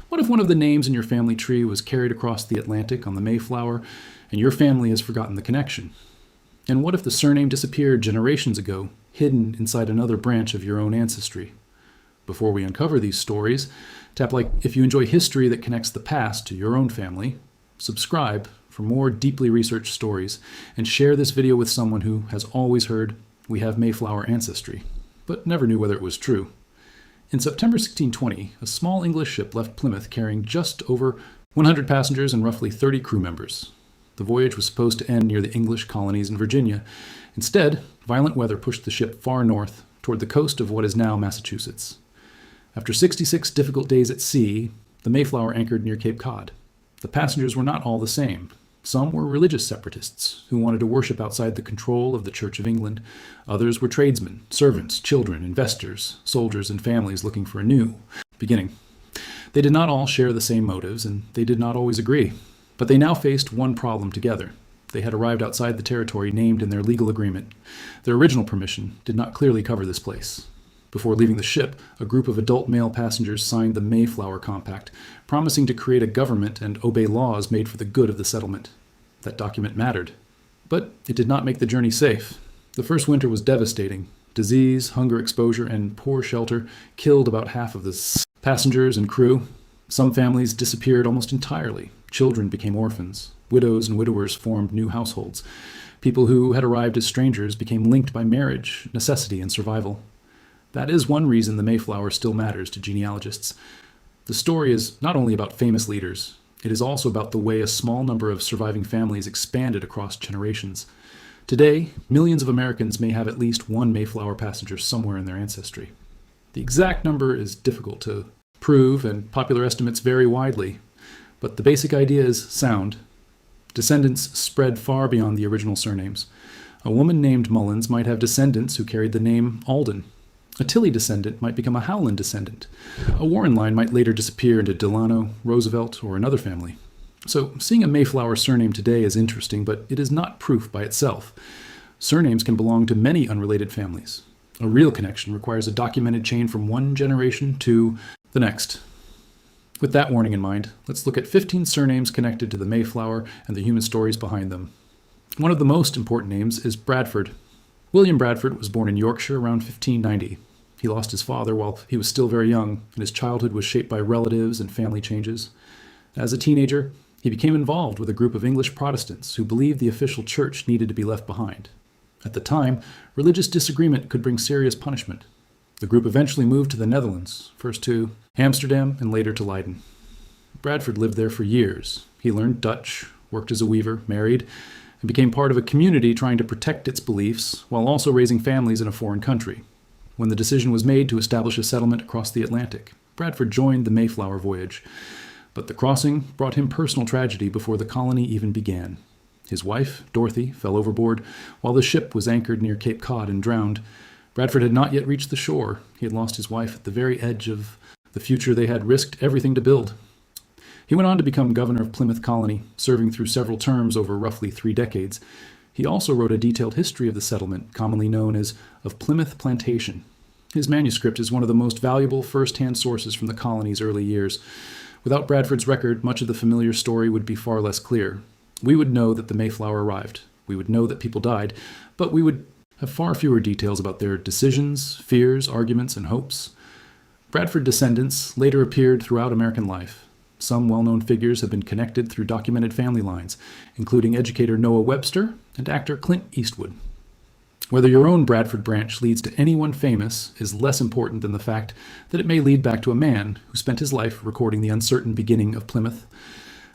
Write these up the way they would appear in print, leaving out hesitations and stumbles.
What if one of the names in your family tree was carried across the Atlantic on the Mayflower, and your family has forgotten the connection? And what if the surname disappeared generations ago, hidden inside another branch of your own ancestry? Before we uncover these stories, tap like if you enjoy history that connects the past to your own family, subscribe for more deeply researched stories, and share this video with someone who has always heard we have Mayflower ancestry, but never knew whether it was true. In September 1620, a small English ship left Plymouth carrying just over 100 passengers and roughly 30 crew members. The voyage was supposed to end near the English colonies in Virginia. Instead, violent weather pushed the ship far north, toward the coast of what is now Massachusetts. After 66 difficult days at sea, the Mayflower anchored near Cape Cod. The passengers were not all the same. Some were religious separatists who wanted to worship outside the control of the Church of England. Others were tradesmen, servants, children, investors, soldiers, and families looking for a new beginning. They did not all share the same motives, and they did not always agree. But they now faced one problem together. They had arrived outside the territory named in their legal agreement. Their original permission did not clearly cover this place. Before leaving the ship, a group of adult male passengers signed the Mayflower Compact, promising to create a government and obey laws made for the good of the settlement. That document mattered. But it did not make the journey safe. The first winter was devastating. Disease, hunger exposure, and poor shelter killed about half of the passengers and crew. Some families disappeared almost entirely. Children became orphans. Widows and widowers formed new households. People who had arrived as strangers became linked by marriage, necessity, and survival. That is one reason the Mayflower still matters to genealogists. The story is not only about famous leaders, it is also about the way a small number of surviving families expanded across generations. Today, millions of Americans may have at least one Mayflower passenger somewhere in their ancestry. The exact number is difficult to prove, and popular estimates vary widely, but the basic idea is sound. Descendants spread far beyond the original surnames. A woman named Mullins might have descendants who carried the name Alden. A Tilley descendant might become a Howland descendant. A Warren line might later disappear into Delano, Roosevelt, or another family. So seeing a Mayflower surname today is interesting, but it is not proof by itself. Surnames can belong to many unrelated families. A real connection requires a documented chain from one generation to the next. With that warning in mind, let's look at 15 surnames connected to the Mayflower and the human stories behind them. One of the most important names is Bradford. William Bradford was born in Yorkshire around 1590. He lost his father while he was still very young, and his childhood was shaped by relatives and family changes. As a teenager, he became involved with a group of English Protestants who believed the official church needed to be left behind. At the time, religious disagreement could bring serious punishment. The group eventually moved to the Netherlands, first to Amsterdam and later to Leiden. Bradford lived there for years. He learned Dutch, worked as a weaver, married, and became part of a community trying to protect its beliefs while also raising families in a foreign country. When the decision was made to establish a settlement across the Atlantic, Bradford joined the Mayflower voyage. But the crossing brought him personal tragedy before the colony even began. His wife, Dorothy, fell overboard while the ship was anchored near Cape Cod and drowned. Bradford had not yet reached the shore. He had lost his wife at the very edge of the future they had risked everything to build. He went on to become governor of Plymouth Colony, serving through several terms over roughly 3 decades. He also wrote a detailed history of the settlement, commonly known as of Plymouth Plantation. His manuscript is one of the most valuable first-hand sources from the colony's early years. Without Bradford's record, much of the familiar story would be far less clear. We would know that the Mayflower arrived. We would know that people died, but we would have far fewer details about their decisions, fears, arguments, and hopes. Bradford descendants later appeared throughout American life. Some well-known figures have been connected through documented family lines, including educator Noah Webster and actor Clint Eastwood. Whether your own Bradford branch leads to anyone famous is less important than the fact that it may lead back to a man who spent his life recording the uncertain beginning of Plymouth.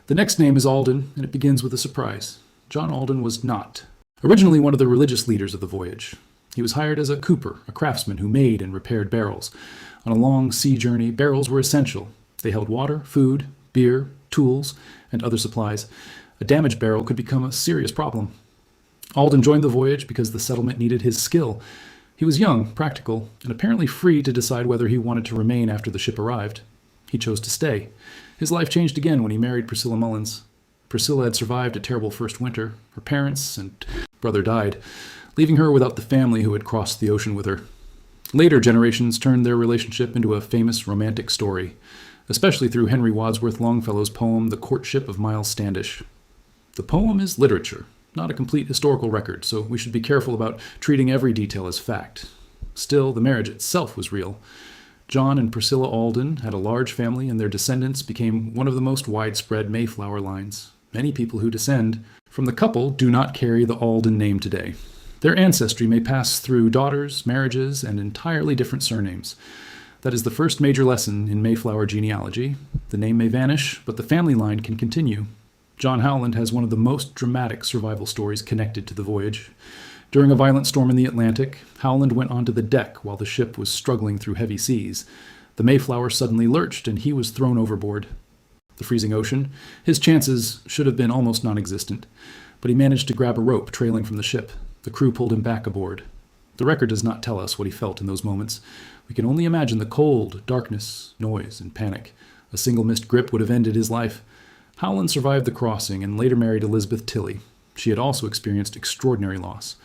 The next name is Alden, and it begins with a surprise. John Alden was not originally one of the religious leaders of the voyage. He was hired as a cooper, a craftsman who made and repaired barrels. On a long sea journey, barrels were essential. They held water, food, beer, tools, and other supplies. A damaged barrel could become a serious problem. Alden joined the voyage because the settlement needed his skill. He was young, practical, and apparently free to decide whether he wanted to remain after the ship arrived. He chose to stay. His life changed again when he married Priscilla Mullins. Priscilla had survived a terrible first winter. Her parents and brother died, leaving her without the family who had crossed the ocean with her. Later generations turned their relationship into a famous romantic story. especially through Henry Wadsworth Longfellow's poem The Courtship of Miles Standish. The poem is literature, not a complete historical record, so we should be careful about treating every detail as fact. Still, the marriage itself was real. John and Priscilla Alden had a large family, and their descendants became one of the most widespread Mayflower lines. Many people who descend from the couple do not carry the Alden name today. Their ancestry may pass through daughters, marriages, and entirely different surnames. That is the first major lesson in Mayflower genealogy. The name may vanish, but the family line can continue. John Howland has one of the most dramatic survival stories connected to the voyage. During a violent storm in the Atlantic, Howland went onto the deck while the ship was struggling through heavy seas. The Mayflower suddenly lurched, and he was thrown overboard. The freezing ocean, his chances should have been almost non-existent, but he managed to grab a rope trailing from the ship. The crew pulled him back aboard. The record does not tell us what he felt in those moments. We can only imagine the cold, darkness, noise, and panic. A single missed grip would have ended his life. Howland survived the crossing and later married Elizabeth Tilley. She had also experienced extraordinary loss.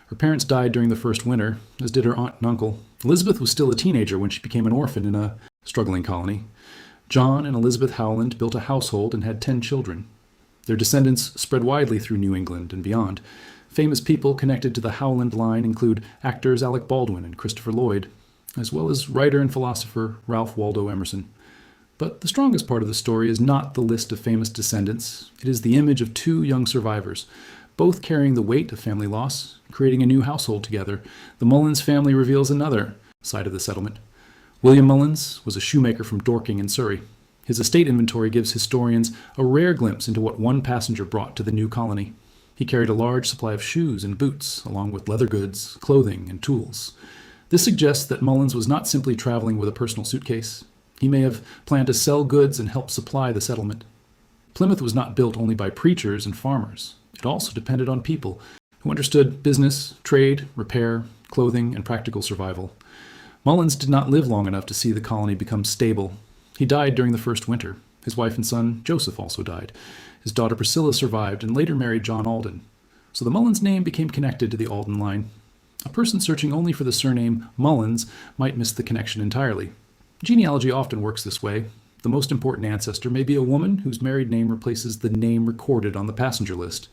Her parents died during the first winter, as did her aunt and uncle. Elizabeth was still a teenager when she became an orphan in a struggling colony. John and Elizabeth Howland built a household and had 10 children. Their descendants spread widely through New England and beyond. Famous people connected to the Howland line include actors Alec Baldwin and Christopher Lloyd, as well as writer and philosopher Ralph Waldo Emerson. But the strongest part of the story is not the list of famous descendants. It is the image of 2 young survivors, both carrying the weight of family loss, creating a new household together. The Mullins family reveals another side of the settlement. William Mullins was a shoemaker from Dorking in Surrey. His estate inventory gives historians a rare glimpse into what one passenger brought to the new colony. He carried a large supply of shoes and boots, along with leather goods, clothing, and tools. This suggests that Mullins was not simply traveling with a personal suitcase. He may have planned to sell goods and help supply the settlement. Plymouth was not built only by preachers and farmers. It also depended on people who understood business, trade, repair, clothing, and practical survival. Mullins did not live long enough to see the colony become stable. He died during the first winter. His wife and son, Joseph, also died. His daughter Priscilla survived and later married John Alden. So the Mullins name became connected to the Alden line. A person searching only for the surname Mullins might miss the connection entirely. Genealogy often works this way. The most important ancestor may be a woman whose married name replaces the name recorded on the passenger list.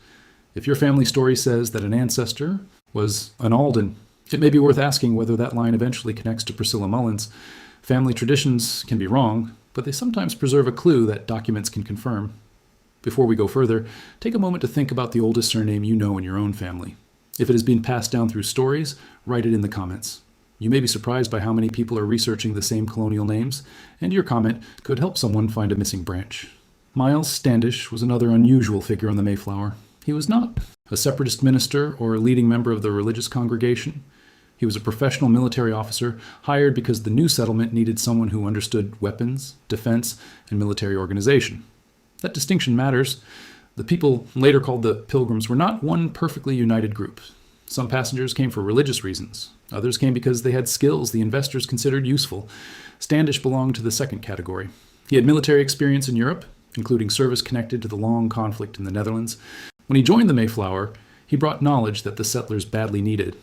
If your family story says that an ancestor was an Alden, it may be worth asking whether that line eventually connects to Priscilla Mullins. Family traditions can be wrong, but they sometimes preserve a clue that documents can confirm. Before we go further, take a moment to think about the oldest surname you know in your own family. If it has been passed down through stories, write it in the comments. You may be surprised by how many people are researching the same colonial names, and your comment could help someone find a missing branch. Miles Standish was another unusual figure on the Mayflower. He was not a separatist minister or a leading member of the religious congregation. He was a professional military officer hired because the new settlement needed someone who understood weapons, defense, and military organization. That distinction matters. The people later called the Pilgrims were not one perfectly united group. Some passengers came for religious reasons. Others came because they had skills the investors considered useful. Standish belonged to the second category. He had military experience in Europe, including service connected to the long conflict in the Netherlands. When he joined the Mayflower, he brought knowledge that the settlers badly needed.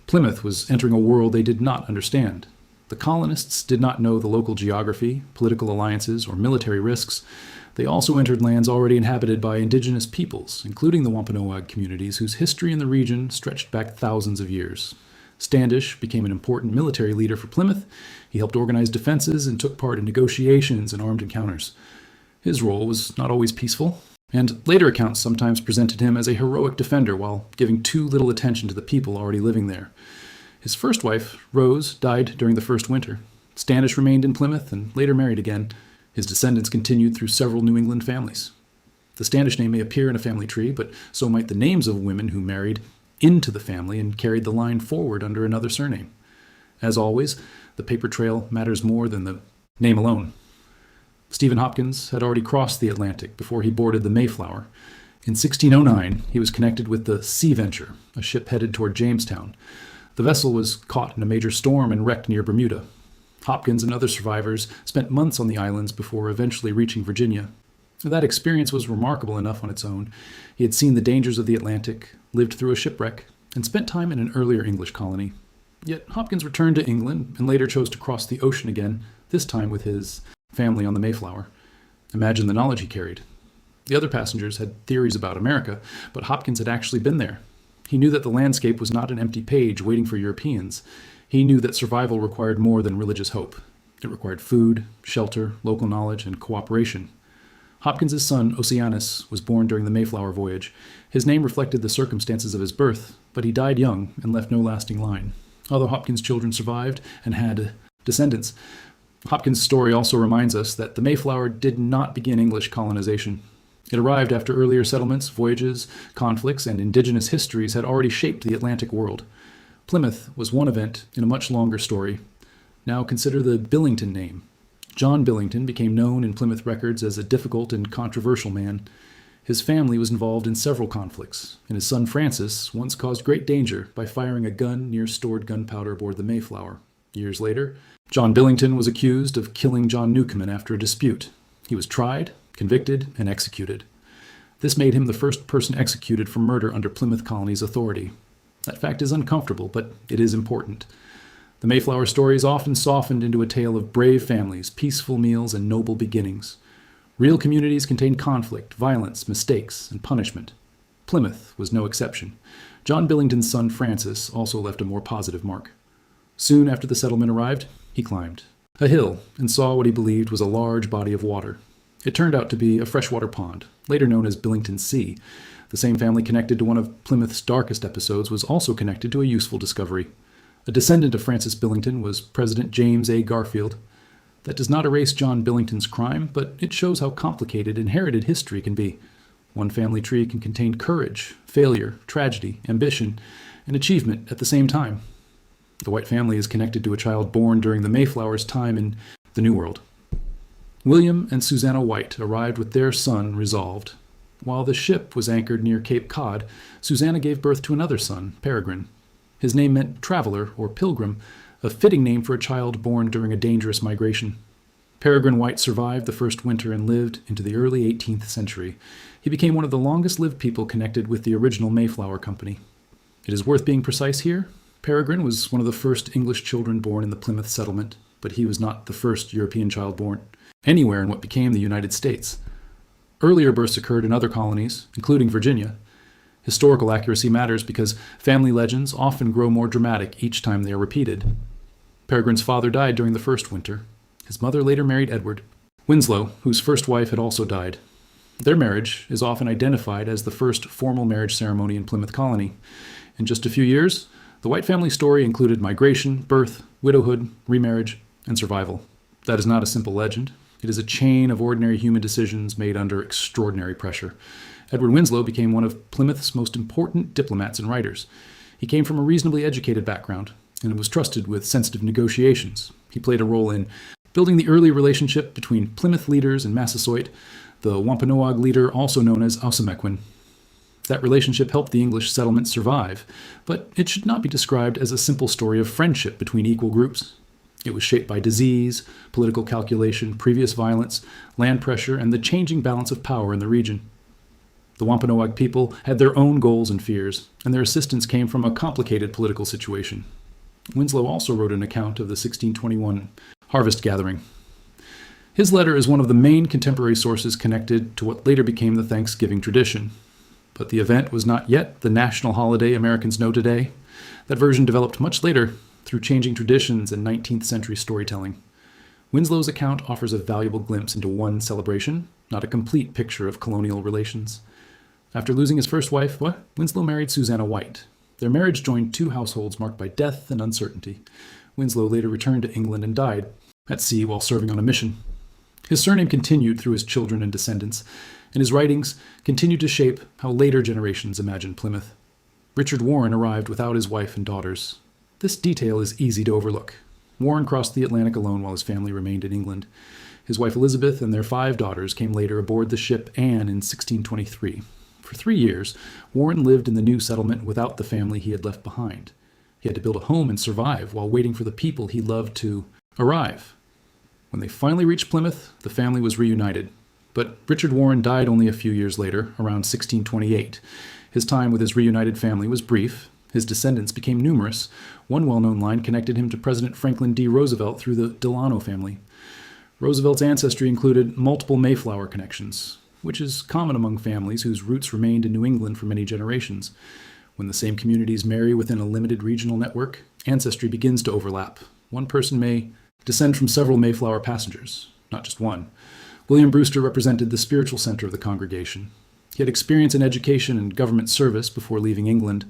Plymouth was entering a world they did not understand. The colonists did not know the local geography, political alliances, or military risks. They also entered lands already inhabited by indigenous peoples, including the Wampanoag communities whose history in the region stretched back thousands of years. Standish became an important military leader for Plymouth. He helped organize defenses and took part in negotiations and armed encounters. His role was not always peaceful, and later accounts sometimes presented him as a heroic defender while giving too little attention to the people already living there. His first wife, Rose, died during the first winter. Standish remained in Plymouth and later married again. His descendants continued through several New England families. The Standish name may appear in a family tree, but so might the names of women who married into the family and carried the line forward under another surname. As always, the paper trail matters more than the name alone. Stephen Hopkins had already crossed the Atlantic before he boarded the Mayflower. In 1609, he was connected with the Sea Venture, a ship headed toward Jamestown. The vessel was caught in a major storm and wrecked near Bermuda. Hopkins and other survivors spent months on the islands before eventually reaching Virginia. That experience was remarkable enough on its own. He had seen the dangers of the Atlantic, lived through a shipwreck, and spent time in an earlier English colony. Yet Hopkins returned to England and later chose to cross the ocean again, this time with his family on the Mayflower. Imagine the knowledge he carried. The other passengers had theories about America, but Hopkins had actually been there. He knew that the landscape was not an empty page waiting for Europeans. He knew that survival required more than religious hope. It required food, shelter, local knowledge, and cooperation. Hopkins's son, Oceanus, was born during the Mayflower voyage. His name reflected the circumstances of his birth, but he died young and left no lasting line. Although Hopkins' children survived and had descendants, Hopkins' story also reminds us that the Mayflower did not begin English colonization. It arrived after earlier settlements, voyages, conflicts, and indigenous histories had already shaped the Atlantic world. Plymouth was one event in a much longer story. Now consider the Billington name. John Billington became known in Plymouth records as a difficult and controversial man. His family was involved in several conflicts, and his son Francis once caused great danger by firing a gun near stored gunpowder aboard the Mayflower. Years later, John Billington was accused of killing John Newcomen after a dispute. He was tried, convicted, and executed. This made him the first person executed for murder under Plymouth Colony's authority. That fact is uncomfortable, but it is important. The Mayflower story is often softened into a tale of brave families, peaceful meals, and noble beginnings. Real communities contain conflict, violence, mistakes, and punishment. Plymouth was no exception. John Billington's son Francis also left a more positive mark. Soon after the settlement arrived, he climbed a hill and saw what he believed was a large body of water. It turned out to be a freshwater pond, later known as Billington Sea. The same family connected to one of Plymouth's darkest episodes was also connected to a useful discovery. A descendant of Francis Billington was President James A. Garfield. That does not erase John Billington's crime, but it shows how complicated inherited history can be. One family tree can contain courage, failure, tragedy, ambition, and achievement at the same time. The White family is connected to a child born during the Mayflower's time in the New World. William and Susanna White arrived with their son Resolved. While the ship was anchored near Cape Cod, Susanna gave birth to another son, Peregrine. His name meant traveler or pilgrim, a fitting name for a child born during a dangerous migration. Peregrine White survived the first winter and lived into the early 18th century. He became one of the longest-lived people connected with the original Mayflower Company. It is worth being precise here. Peregrine was one of the first English children born in the Plymouth settlement, but he was not the first European child born anywhere in what became the United States. Earlier births occurred in other colonies, including Virginia. Historical accuracy matters because family legends often grow more dramatic each time they are repeated. Peregrine's father died during the first winter. His mother later married Edward. Winslow, whose first wife had also died. Their marriage is often identified as the first formal marriage ceremony in Plymouth Colony. In just a few years, the White family story included migration, birth, widowhood, remarriage, and survival. That is not a simple legend. It is a chain of ordinary human decisions made under extraordinary pressure. Edward Winslow became one of Plymouth's most important diplomats and writers. He came from a reasonably educated background and was trusted with sensitive negotiations. He played a role in building the early relationship between Plymouth leaders and Massasoit, the Wampanoag leader also known as Osamequin. That relationship helped the English settlement survive, but it should not be described as a simple story of friendship between equal groups. It was shaped by disease, political calculation, previous violence, land pressure, and the changing balance of power in the region. The Wampanoag people had their own goals and fears, and their assistance came from a complicated political situation. Winslow also wrote an account of the 1621 harvest gathering. His letter is one of the main contemporary sources connected to what later became the Thanksgiving tradition. But the event was not yet the national holiday Americans know today. That version developed much later through changing traditions and 19th century storytelling. Winslow's account offers a valuable glimpse into one celebration, not a complete picture of colonial relations. After losing his first wife, Winslow married Susanna White. Their marriage joined two households marked by death and uncertainty. Winslow later returned to England and died at sea while serving on a mission. His surname continued through his children and descendants, and his writings continued to shape how later generations imagined Plymouth. Richard Warren arrived without his wife and daughters. This detail is easy to overlook. Warren crossed the Atlantic alone while his family remained in England. His wife Elizabeth and their 5 daughters came later aboard the ship Anne in 1623. For 3 years, Warren lived in the new settlement without the family he had left behind. He had to build a home and survive while waiting for the people he loved to arrive. When they finally reached Plymouth, the family was reunited. But Richard Warren died only a few years later, around 1628. His time with his reunited family was brief. His descendants became numerous. One well-known line connected him to President Franklin D. Roosevelt through the Delano family. Roosevelt's ancestry included multiple Mayflower connections, which is common among families whose roots remained in New England for many generations. When the same communities marry within a limited regional network, ancestry begins to overlap. One person may descend from several Mayflower passengers, not just one. William Brewster represented the spiritual center of the congregation. He had experience in education and government service before leaving England.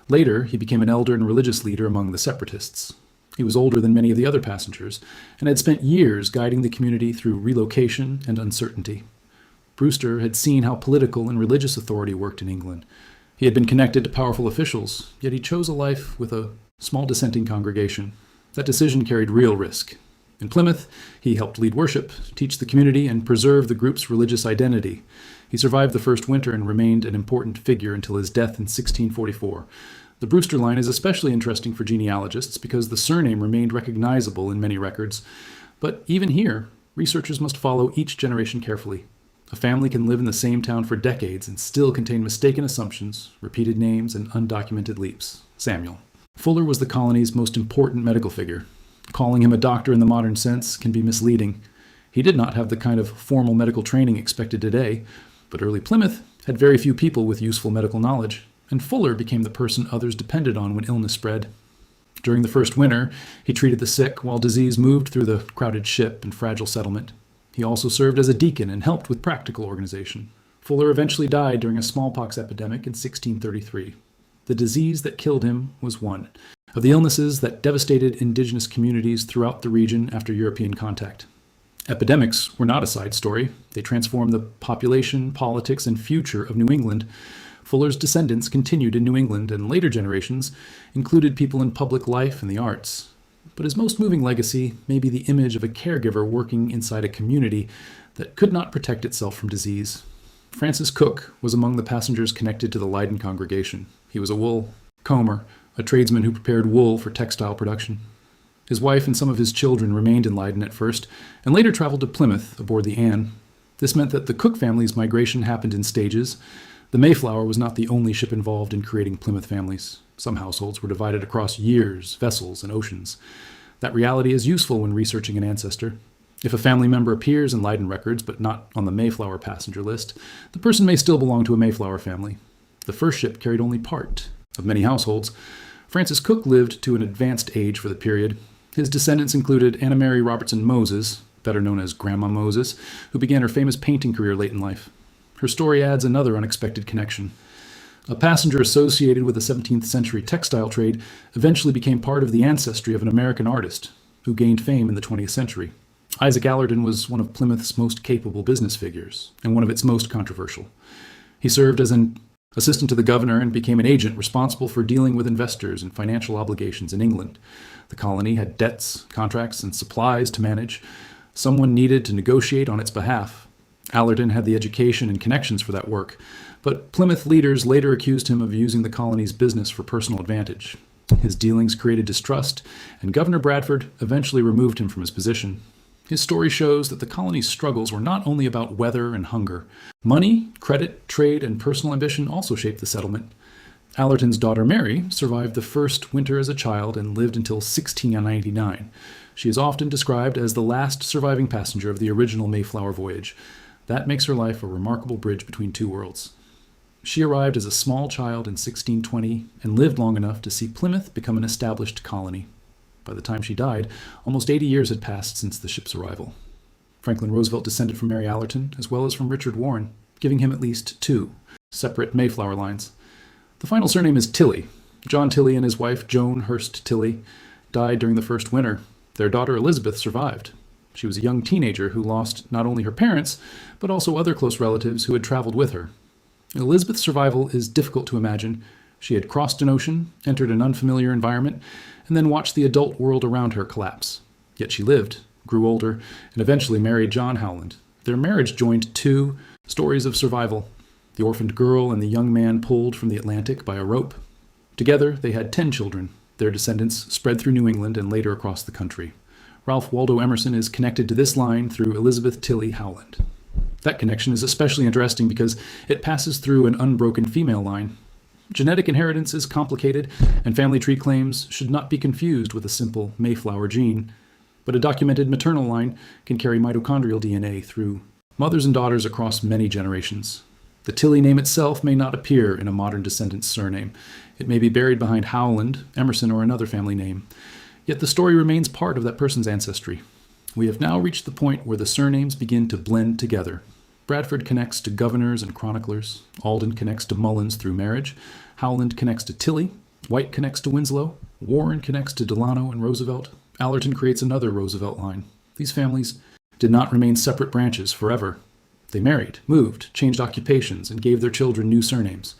Later, he became an elder and religious leader among the separatists. He was older than many of the other passengers and had spent years guiding the community through relocation and uncertainty. Brewster had seen how political and religious authority worked in England. He had been connected to powerful officials, yet he chose a life with a small dissenting congregation. That decision carried real risk. In Plymouth, he helped lead worship, teach the community, and preserve the group's religious identity. He survived the first winter and remained an important figure until his death in 1644. The Brewster line is especially interesting for genealogists because the surname remained recognizable in many records. But even here, researchers must follow each generation carefully. A family can live in the same town for decades and still contain mistaken assumptions, repeated names, and undocumented leaps. Samuel. Fuller was the colony's most important medical figure. Calling him a doctor in the modern sense can be misleading. He did not have the kind of formal medical training expected today, but early Plymouth had very few people with useful medical knowledge, and Fuller became the person others depended on when illness spread. During the first winter, he treated the sick while disease moved through the crowded ship and fragile settlement. He also served as a deacon and helped with practical organization. Fuller eventually died during a smallpox epidemic in 1633. The disease that killed him was one of the illnesses that devastated indigenous communities throughout the region after European contact. Epidemics were not a side story. They transformed the population, politics, and future of New England. Fuller's descendants continued in New England, and later generations included people in public life and the arts. But his most moving legacy may be the image of a caregiver working inside a community that could not protect itself from disease. Francis Cook was among the passengers connected to the Leyden congregation. He was a wool comber, a tradesman who prepared wool for textile production. His wife and some of his children remained in Leyden at first, and later traveled to Plymouth aboard the Anne. This meant that the Cook family's migration happened in stages. The Mayflower was not the only ship involved in creating Plymouth families. Some households were divided across years, vessels, and oceans. That reality is useful when researching an ancestor. If a family member appears in Leyden records but not on the Mayflower passenger list, the person may still belong to a Mayflower family. The first ship carried only part of many households. Francis Cook lived to an advanced age for the period. His descendants included Anna Mary Robertson Moses, better known as Grandma Moses, who began her famous painting career late in life. Her story adds another unexpected connection. A passenger associated with the 17th century textile trade eventually became part of the ancestry of an American artist who gained fame in the 20th century. Isaac Allerton was one of Plymouth's most capable business figures and one of its most controversial. He served as an assistant to the governor and became an agent responsible for dealing with investors and financial obligations in England. The colony had debts, contracts, and supplies to manage. Someone needed to negotiate on its behalf. Allerton had the education and connections for that work, but Plymouth leaders later accused him of using the colony's business for personal advantage. His dealings created distrust, and Governor Bradford eventually removed him from his position. His story shows that the colony's struggles were not only about weather and hunger. Money, credit, trade, and personal ambition also shaped the settlement. Allerton's daughter Mary survived the first winter as a child and lived until 1699. She is often described as the last surviving passenger of the original Mayflower voyage. That makes her life a remarkable bridge between two worlds. She arrived as a small child in 1620 and lived long enough to see Plymouth become an established colony. By the time she died, almost 80 years had passed since the ship's arrival. Franklin Roosevelt descended from Mary Allerton, as well as from Richard Warren, giving him at least two separate Mayflower lines. The final surname is Tilley. John Tilley and his wife, Joan Hurst Tilley, died during the first winter. Their daughter Elizabeth survived. She was a young teenager who lost not only her parents, but also other close relatives who had traveled with her. Elizabeth's survival is difficult to imagine. She had crossed an ocean, entered an unfamiliar environment, and then watched the adult world around her collapse. Yet she lived, grew older, and eventually married John Howland. Their marriage joined two stories of survival: the orphaned girl and the young man pulled from the Atlantic by a rope. Together, they had 10 children. Their descendants spread through New England and later across the country. Ralph Waldo Emerson is connected to this line through Elizabeth Tilley Howland. That connection is especially interesting because it passes through an unbroken female line. Genetic inheritance is complicated, and family tree claims should not be confused with a simple Mayflower gene. But a documented maternal line can carry mitochondrial DNA through mothers and daughters across many generations. The Tilley name itself may not appear in a modern descendant's surname. It may be buried behind Howland, Emerson, or another family name. Yet the story remains part of that person's ancestry. We have now reached the point where the surnames begin to blend together. Bradford connects to governors and chroniclers. Alden connects to Mullins through marriage. Howland connects to Tilley. White connects to Winslow. Warren connects to Delano and Roosevelt. Allerton creates another Roosevelt line. These families did not remain separate branches forever. They married, moved, changed occupations, and gave their children new surnames.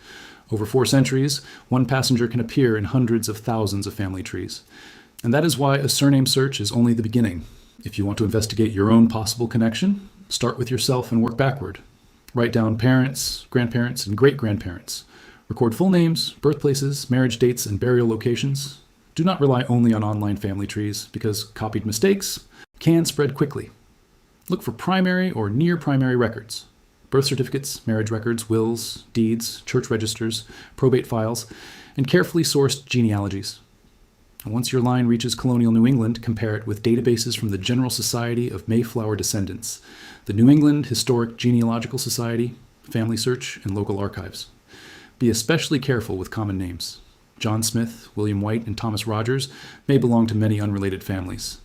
Over 4 centuries, one passenger can appear in hundreds of thousands of family trees. And that is why a surname search is only the beginning. If you want to investigate your own possible connection, start with yourself and work backward. Write down parents, grandparents, and great-grandparents. Record full names, birthplaces, marriage dates, and burial locations. Do not rely only on online family trees, because copied mistakes can spread quickly. Look for primary or near primary records. Birth certificates, marriage records, wills, deeds, church registers, probate files, and carefully sourced genealogies. And once your line reaches colonial New England, compare it with databases from the General Society of Mayflower Descendants, the New England Historic Genealogical Society, Family Search, and local archives. Be especially careful with common names. John Smith, William White, and Thomas Rogers may belong to many unrelated families.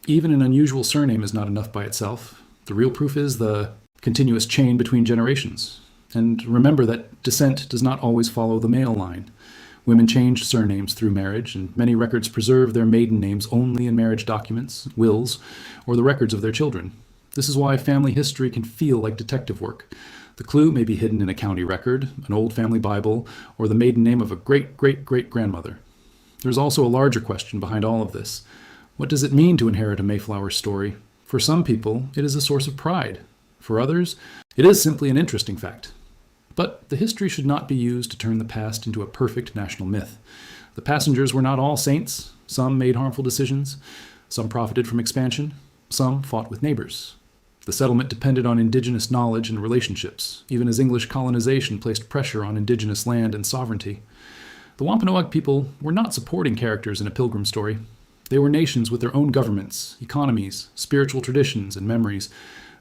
Even an unusual surname is not enough by itself. The real proof is the continuous chain between generations. And remember that descent does not always follow the male line. Women change surnames through marriage, and many records preserve their maiden names only in marriage documents, wills, or the records of their children. This is why family history can feel like detective work. The clue may be hidden in a county record, an old family Bible, or the maiden name of a great-great-great-grandmother. There's also a larger question behind all of this. What does it mean to inherit a Mayflower story? For some people, it is a source of pride. For others, it is simply an interesting fact. But the history should not be used to turn the past into a perfect national myth. The passengers were not all saints. Some made harmful decisions. Some profited from expansion. Some fought with neighbors. The settlement depended on indigenous knowledge and relationships, even as English colonization placed pressure on indigenous land and sovereignty. The Wampanoag people were not supporting characters in a Pilgrim story. They were nations with their own governments, economies, spiritual traditions, and memories.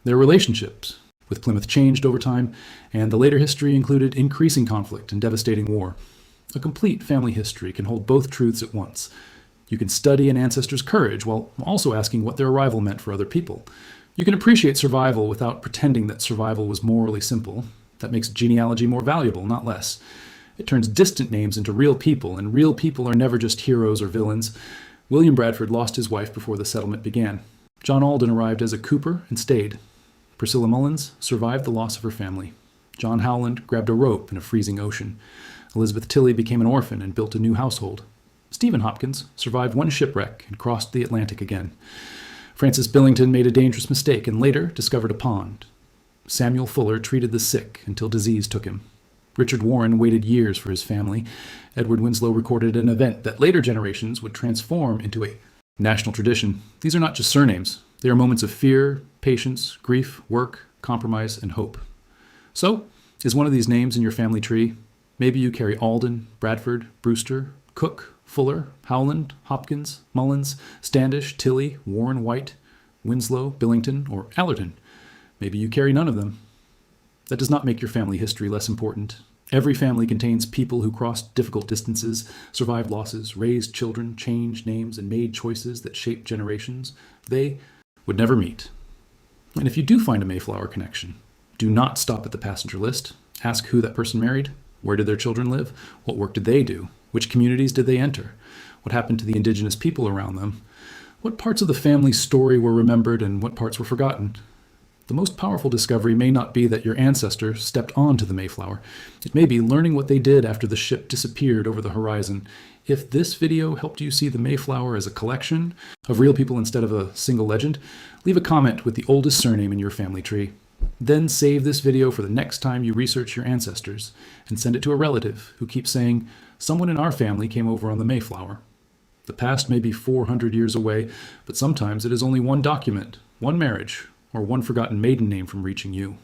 Their relationships with Plymouth changed over time, and the later history included increasing conflict and devastating war. A complete family history can hold both truths at once. You can study an ancestor's courage while also asking what their arrival meant for other people. You can appreciate survival without pretending that survival was morally simple. That makes genealogy more valuable, not less. It turns distant names into real people, and real people are never just heroes or villains. William Bradford lost his wife before the settlement began. John Alden arrived as a cooper and stayed. Priscilla Mullins survived the loss of her family. John Howland grabbed a rope in a freezing ocean. Elizabeth Tilley became an orphan and built a new household. Stephen Hopkins survived one shipwreck and crossed the Atlantic again. Francis Billington made a dangerous mistake and later discovered a pond. Samuel Fuller treated the sick until disease took him. Richard Warren waited years for his family. Edward Winslow recorded an event that later generations would transform into a national tradition. These are not just surnames. They are moments of fear, patience, grief, work, compromise, and hope. So, is one of these names in your family tree? Maybe you carry Alden, Bradford, Brewster, Cook, Fuller, Howland, Hopkins, Mullins, Standish, Tilley, Warren, White, Winslow, Billington, or Allerton. Maybe you carry none of them. That does not make your family history less important. Every family contains people who crossed difficult distances, survived losses, raised children, changed names, and made choices that shaped generations. They would never meet. And if you do find a Mayflower connection, do not stop at the passenger list. Ask who that person married, where did their children live, what work did they do, which communities did they enter, what happened to the indigenous people around them, what parts of the family story were remembered and what parts were forgotten. The most powerful discovery may not be that your ancestor stepped onto the Mayflower. It may be learning what they did after the ship disappeared over the horizon. If this video helped you see the Mayflower as a collection of real people instead of a single legend, leave a comment with the oldest surname in your family tree. Then save this video for the next time you research your ancestors and send it to a relative who keeps saying, "Someone in our family came over on the Mayflower." The past may be 400 years away, but sometimes it is only one document, one marriage, or one forgotten maiden name from reaching you.